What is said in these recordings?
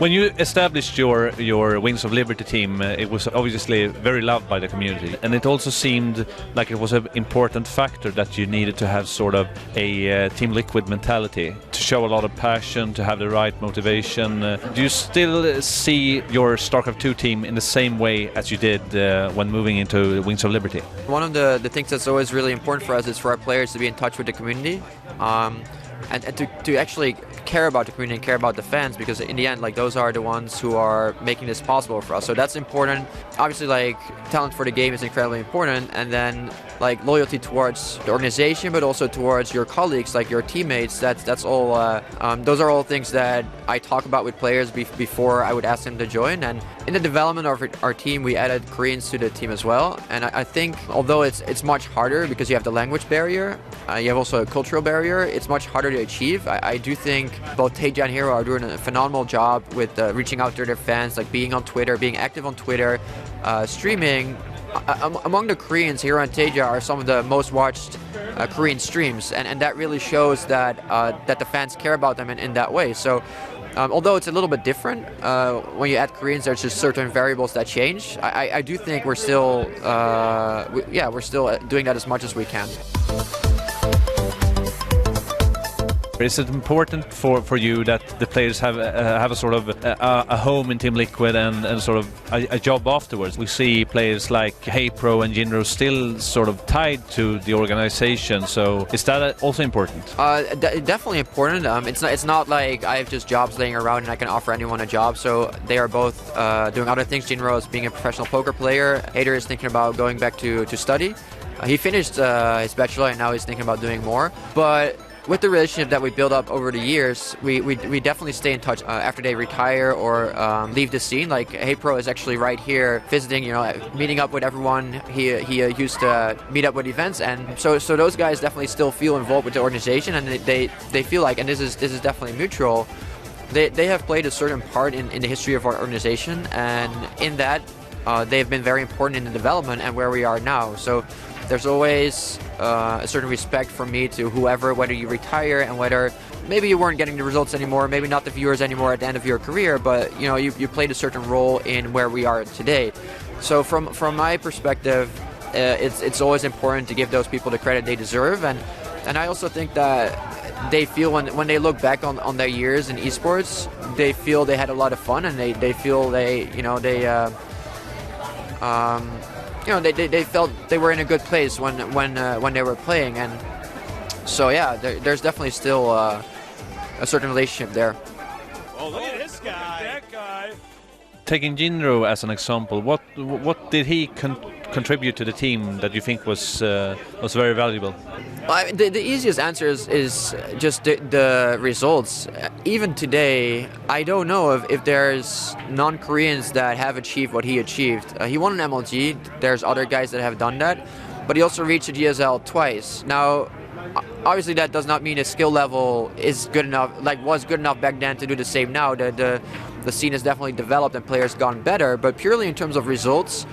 When you established your Wings of Liberty team, it was obviously very loved by the community, and it also seemed like it was an important factor that you needed to have sort of a Team Liquid mentality, to show a lot of passion, to have the right motivation. Do you still see your StarCraft 2 team in the same way as you did when moving into Wings of Liberty? One of the things that's always really important for us is for our players to be in touch with the community. And to actually care about the community and care about the fans, because in the end, like, those are the ones who are making this possible for us. So that's important. Obviously, like, talent for the game is incredibly important, and then like loyalty towards the organization, but also towards your colleagues, like your teammates. That's all. Those are all things that I talk about with players before I would ask them to join. And in the development of our team, we added Koreans to the team as well. And I think although it's much harder because you have the language barrier, you have also a cultural barrier, it's much harder to achieve. I do think both Taeja and Hero are doing a phenomenal job with reaching out to their fans, like being on Twitter, being active on Twitter, streaming. Among the Koreans, Hero and Taeja are some of the most watched Korean streams, and that really shows that that the fans care about them in that way. So although it's a little bit different, when you add Koreans, there's just certain variables that change. I do think we're still, we're still doing that as much as we can. Is it important for you that the players have a sort of a home in Team Liquid and sort of a job afterwards? We see players like HeyPro and Jinro still sort of tied to the organization. So is that also important? Definitely important. It's not like I have just jobs laying around and I can offer anyone a job. So they are both doing other things. Jinro is being a professional poker player. Hader is thinking about going back to study. He finished his bachelor and now he's thinking about doing more. But with the relationship that we built up over the years, we definitely stay in touch after they retire or leave the scene. Like HeyPro is actually right here visiting, meeting up with everyone. He used to meet up with events, and so those guys definitely still feel involved with the organization, and they feel like, and this is definitely mutual. They have played a certain part in the history of our organization, and in that they have been very important in the development and where we are now. So there's always a certain respect from me to whoever, whether you retire and whether maybe you weren't getting the results anymore, maybe not the viewers anymore at the end of your career, but you played a certain role in where we are today. So from my perspective, it's always important to give those people the credit they deserve, and I also think that they feel when they look back on their years in esports, they feel they had a lot of fun, and they feel they felt they were in a good place when they were playing, and so yeah, there's definitely still a certain relationship there. Oh, look at this guy! That guy. Taking Jinro as an example, what did he contribute to the team that you think was very valuable? Well, the easiest answer is just the results. Even today, I don't know if there's non-Koreans that have achieved what he achieved. He won an MLG. There's other guys that have done that, but he also reached a GSL twice. Now, obviously, that does not mean his skill level is good enough, was good enough back then to do the same now. The scene has definitely developed and players gone better, but purely in terms of results,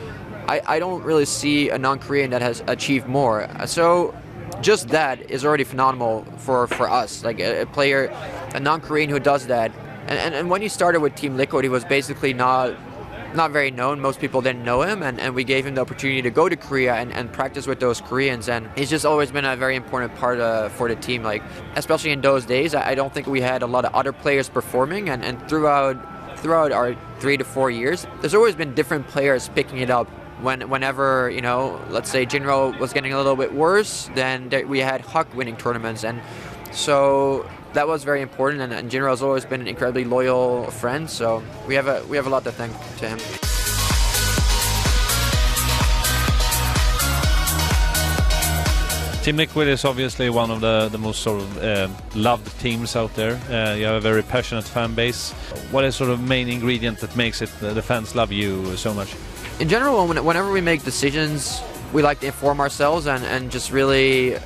I don't really see a non-Korean that has achieved more. So just that is already phenomenal for us, like a player, a non-Korean who does that. And when he started with Team Liquid, he was basically not very known. Most people didn't know him, and we gave him the opportunity to go to Korea and practice with those Koreans, and he's just always been a very important part for the team. Like, especially in those days, I don't think we had a lot of other players performing, and throughout our 3 to 4 years, there's always been different players picking it up. Whenever, let's say Jinro was getting a little bit worse, then we had Huck winning tournaments, and so that was very important, and Jinro has always been an incredibly loyal friend, so we have a lot to thank to him. Team Liquid is obviously one of the most sort of loved teams out there. You have a very passionate fan base. What is sort of main ingredient that makes it the fans love you so much? In general, whenever we make decisions, we like to inform ourselves and just really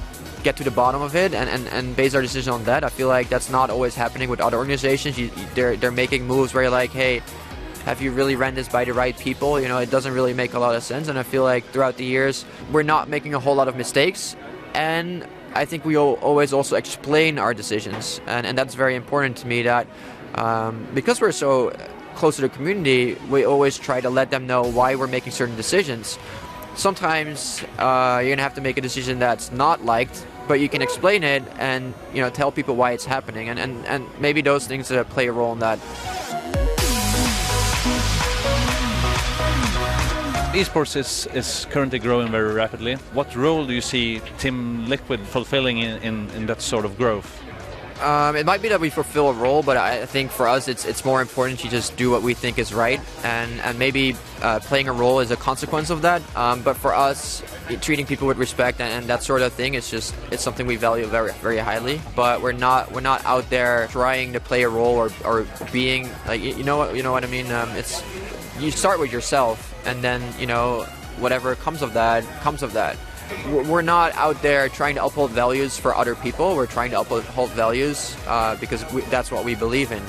get to the bottom of it and base our decision on that. I feel like that's not always happening with other organizations. They're making moves where you're like, hey, have you really ran this by the right people? It doesn't really make a lot of sense. And I feel like throughout the years, we're not making a whole lot of mistakes. And I think we always also explain our decisions. And that's very important to me, that because we're so close to the community, we always try to let them know why we're making certain decisions. Sometimes you're gonna have to make a decision that's not liked, but you can explain it and tell people why it's happening, and maybe those things play a role in that. Esports is currently growing very rapidly. What role do you see Team Liquid fulfilling in that sort of growth? It might be that we fulfill a role, but I think for us it's more important to just do what we think is right, and maybe playing a role is a consequence of that. But for us, treating people with respect and that sort of thing, it's something we value very, very highly. But we're not out there trying to play a role or being like you know what I mean. You start with yourself, and then whatever comes of that comes of that. We're not out there trying to uphold values for other people. We're trying to uphold values because that's what we believe in.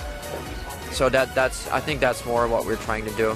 So I think that's more what we're trying to do.